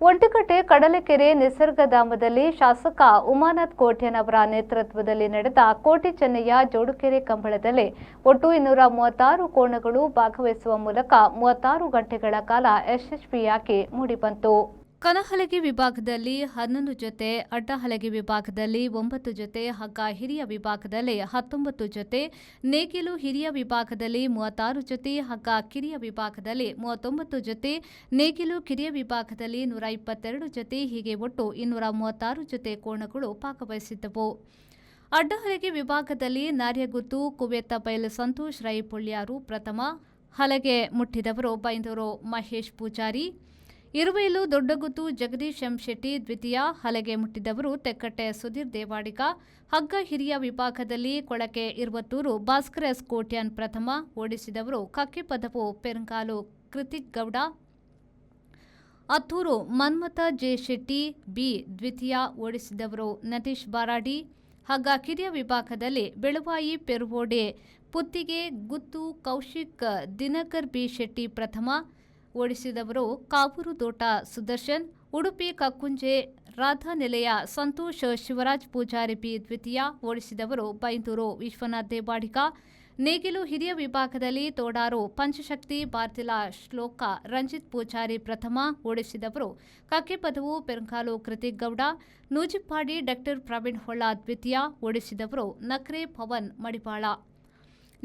ಒಂಟಿಕಟ್ಟೆ ಕಡಲೆಕೆರೆ ನಿಸರ್ಗಧಾಮದಲ್ಲಿ ಶಾಸಕ ಉಮಾನಾಥ್ ಕೋಟ್ಯಾನ್ ಅವರ ನೇತೃತ್ವದಲ್ಲಿ ನಡೆದ ಕೋಟಿ ಚೆನ್ನಯ್ಯ ಜೋಡುಕೆರೆ ಕಂಬಳದಲ್ಲಿ ಒಟ್ಟು 236 ಕೋಣಗಳು ಭಾಗವಹಿಸುವ ಮೂಲಕ 36 ಗಂಟೆಗಳ ಕಾಲ ಯಶಸ್ವಿಯಾಗಿ ಮೂಡಿಬಂತು. ಕನಹಲಗೆ ವಿಭಾಗದಲ್ಲಿ 11 ಜೊತೆ, ಅಡ್ಡಹಲಗೆ ವಿಭಾಗದಲ್ಲಿ 9 ಜೊತೆ, ಹಗ್ಗ ಹಿರಿಯ ವಿಭಾಗದಲ್ಲಿ 19 ಜೊತೆ, ನೇಗಿಲು ಹಿರಿಯ ವಿಭಾಗದಲ್ಲಿ 36 ಜೊತೆ, ಹಗ್ಗ ಕಿರಿಯ ವಿಭಾಗದಲ್ಲಿ 39 ಜೊತೆ, ನೇಗಿಲು ಕಿರಿಯ ವಿಭಾಗದಲ್ಲಿ 122 ಜೊತೆ, ಹೀಗೆ ಒಟ್ಟು 236 ಜೊತೆ ಕೋಣಗಳು ಭಾಗವಹಿಸಿದ್ದವು. ಅಡ್ಡಹಲಗೆ ವಿಭಾಗದಲ್ಲಿ ನಾರ್ಯಗುತ್ತು ಕುವೆತ ಬೈಲ್ ಸಂತೋಷ್ ರೈ ಪುಳ್ಯಾರು ಪ್ರಥಮ, ಹಲಗೆ ಮುಟ್ಟಿದವರು ಬೈಂದೂರು ಮಹೇಶ್ ಪೂಜಾರಿ, ಇರುವೈಲು ದೊಡ್ಡಗುತ್ತು ಜಗದೀಶ್ ಎಂ ಶೆಟ್ಟಿ ದ್ವಿತೀಯ, ಹಲಗೆ ಮುಟ್ಟಿದವರು ತೆಕ್ಕಟ್ಟೆ ಸುಧೀರ್ ದೇವಾಡಿಗ, ಹಗ್ಗ ಹಿರಿಯ ವಿಭಾಗದಲ್ಲಿ ಕೊಳಕೆ ಇರುವತ್ತೂರು ಭಾಸ್ಕರ್ ಎಸ್ ಕೋಟ್ಯಾನ್ ಪ್ರಥಮ, ಓಡಿಸಿದವರು ಕಕ್ಕಿಪದವು ಪೆರಂಗಾಲು ಕೃತಿಕ್ ಗೌಡ, ಅತ್ತೂರು ಮನ್ಮಥ ಜೆ ಶೆಟ್ಟಿ ಬಿ ದ್ವಿತೀಯ, ಓಡಿಸಿದವರು ನಟೇಶ್ ಬಾರಾಡಿ, ಹಗ್ಗ ಕಿರಿಯ ವಿಭಾಗದಲ್ಲಿ ಬೆಳುವಾಯಿ ಪೆರುವೋಡೆ ಪುತ್ತಿಗೆ ಗುತ್ತು ಕೌಶಿಕ್ ದಿನಕರ್ ಬಿ ಶೆಟ್ಟಿ ಪ್ರಥಮ, ಓಡಿಸಿದವರು ಕಾವೂರು ತೋಟ ಸುದರ್ಶನ್, ಉಡುಪಿ ಕಕ್ಕುಂಜೆ ರಾಧಾನಿಲಯ ಸಂತೋಷ್ ಶಿವರಾಜ್ ಪೂಜಾರಿ ಬಿ ದ್ವಿತೀಯ, ಓಡಿಸಿದವರು ಬೈಂದೂರು ವಿಶ್ವನಾಥ್ ದೇವಾಡಿಗ, ನೇಗಿಲು ಹಿರಿಯ ವಿಭಾಗದಲ್ಲಿ ತೋಡಾರು ಪಂಚಶಕ್ತಿ ಬಾರ್ತಿಲ ಶ್ಲೋಕ ರಂಜಿತ್ ಪೂಜಾರಿ ಪ್ರಥಮ, ಓಡಿಸಿದವರು ಕಕ್ಕೆಪದವು ಪೆರಂಗಾಲು ಕೃತಿಕ್ ಗೌಡ, ನೂಜಿಪ್ಪಾಡಿ ಡಾಕ್ಟರ್ ಪ್ರವೀಣ್ ಹೊಳ್ಳ ದ್ವಿತೀಯ, ಓಡಿಸಿದವರು ನಕ್ರೆ ಪವನ್ ಮಡಿವಾಳ.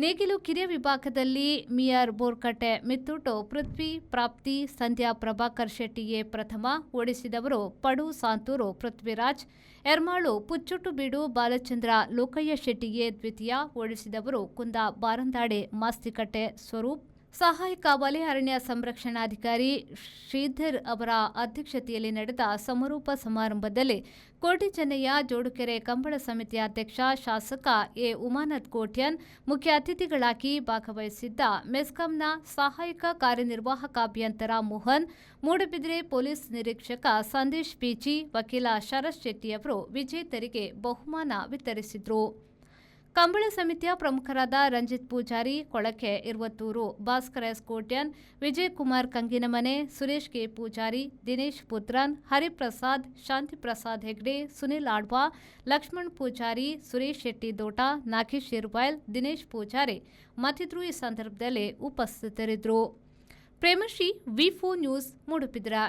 ನೇಗಿಲು ಕಿರಿಯ ವಿಭಾಗದಲ್ಲಿ ಮಿಯರ್ ಬೋರ್ಕಟ್ಟೆ ಮಿತ್ತೂಟು ಪೃಥ್ವಿ ಪ್ರಾಪ್ತಿ ಸಂಧ್ಯಾ ಪ್ರಭಾಕರ್ ಶೆಟ್ಟಿಗೆ ಪ್ರಥಮ, ಓಡಿಸಿದವರು ಪಡು ಸಾಂತೂರು ಪೃಥ್ವಿರಾಜ್, ಎರ್ಮಾಳು ಪುಚ್ಚುಟ್ಟು ಬೀಡು ಬಾಲಚಂದ್ರ ಲೋಕಯ್ಯ ಶೆಟ್ಟಿಗೆ ದ್ವಿತೀಯ, ಓಡಿಸಿದವರು ಕುಂದ ಬಾರಂದಾಡೆ ಮಾಸ್ತಿಕಟ್ಟೆ ಸ್ವರೂಪ್. ಸಹಾಯಕ ವಲಯ ಅರಣ್ಯ ಸಂರಕ್ಷಣಾಧಿಕಾರಿ ಶ್ರೀಧರ್ ಅವರ ಅಧ್ಯಕ್ಷತೆಯಲ್ಲಿ ನಡೆದ ಸಮಾರೋಪ ಸಮಾರಂಭದಲ್ಲಿ ಕೋಟಿ ಚೆನ್ನಯ್ಯ ಜೋಡುಕೆರೆ ಕಂಬಳ ಸಮಿತಿ ಅಧ್ಯಕ್ಷ ಶಾಸಕ ಎ ಉಮಾನಾಥ್ ಕೋಟ್ಯಾನ್ ಮುಖ್ಯ ಅತಿಥಿಗಳಾಗಿ ಭಾಗವಹಿಸಿದ್ದ ಮೆಸ್ಕಾಂನ ಸಹಾಯಕ ಕಾರ್ಯನಿರ್ವಾಹಕ ಅಭಿಯಂತರ ಮೋಹನ್, ಮೂಡಬಿದ್ರೆ ಪೊಲೀಸ್ ನಿರೀಕ್ಷಕ ಸಂದೇಶ್ ಪಿಚಿ, ವಕೀಲ ಶರತ್ ಶೆಟ್ಟಿಯವರು ವಿಜೇತರಿಗೆ ಬಹುಮಾನ ವಿತರಿಸಿದರು. ಕಂಬಳ ಸಮಿತಿಯ ಪ್ರಮುಖರಾದ ರಂಜಿತ್ ಪೂಜಾರಿ, ಕೊಳಕೆ ಇರುವತ್ತೂರು ಭಾಸ್ಕರ್ ಎಸ್ ಕೋಟ್ಯಾನ್, ವಿಜಯ್ ಕುಮಾರ್ ಕಂಗಿನಮನೆ, ಸುರೇಶ್ ಕೆ ಪೂಜಾರಿ, ದಿನೇಶ್ ಪುತ್ರನ್, ಹರಿಪ್ರಸಾದ್, ಶಾಂತಿಪ್ರಸಾದ್ ಹೆಗ್ಡೆ, ಸುನಿಲ್ ಆಡ್ವಾ, ಲಕ್ಷ್ಮಣ್ ಪೂಜಾರಿ, ಸುರೇಶ್ ಶೆಟ್ಟಿ ದೋಟ, ನಾಗೇಶ್ ಇರ್ವಾಯ್ಲ್, ದಿನೇಶ್ ಪೂಜಾರಿ ಮತ್ತಿತರರು ಈ ಸಂದರ್ಭದಲ್ಲಿ ಉಪಸ್ಥಿತರಿದ್ದರು. ಪ್ರೇಮಶ್ರೀ, ವಿ4 ನ್ಯೂಸ್, ಮೂಡುಬಿದಿರೆ.